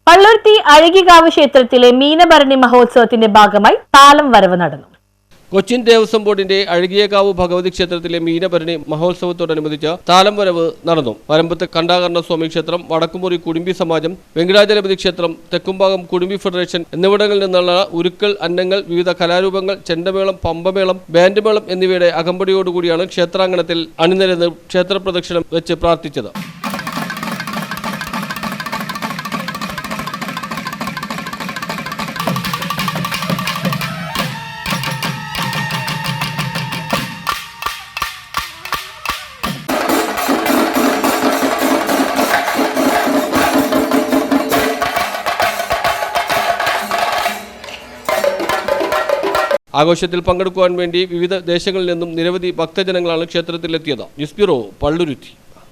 പള്ളുരുത്തി അഴകികാവ് ക്ഷേത്രത്തിലെ മീനഭരണി മഹോത്സവത്തിന്റെ ഭാഗമായി താലം വരവ് നടന്നു. കൊച്ചിൻ ദേവസ്വം ബോർഡിന്റെ അഴകിയകാവ് ഭഗവതി ക്ഷേത്രത്തിലെ മീനഭരണി മഹോത്സവത്തോടനുബന്ധിച്ച് താലം വരവ് നടന്നു. വരമ്പത്ത് കണ്ടാകർണ സ്വാമി ക്ഷേത്രം, വടക്കുമുറി കുടുംബി സമാജം, വെങ്കടാചലപതി ക്ഷേത്രം, തെക്കുംഭാഗം കുടുംബി ഫെഡറേഷൻ എന്നിവിടങ്ങളിൽ നിന്നുള്ള ഉരുക്കൾ, അന്നങ്ങൾ, വിവിധ കലാരൂപങ്ങൾ, ചെണ്ടമേളം, പമ്പമേളം, ബാൻഡ് മേളം എന്നിവയുടെ അകമ്പടിയോടുകൂടിയാണ് ക്ഷേത്രാങ്കണത്തിൽ അണിനിരന്ന് ക്ഷേത്രപ്രദക്ഷിണം വെച്ച് പ്രാർത്ഥിച്ചത്. ആഘോഷത്തിൽ പങ്കെടുക്കുവാൻ വേണ്ടി വിവിധ ദേശങ്ങളിൽ നിന്നും നിരവധി ഭക്തജനങ്ങളാണ് ക്ഷേത്രത്തിലെത്തിയത്. News bureau, Palluruthy.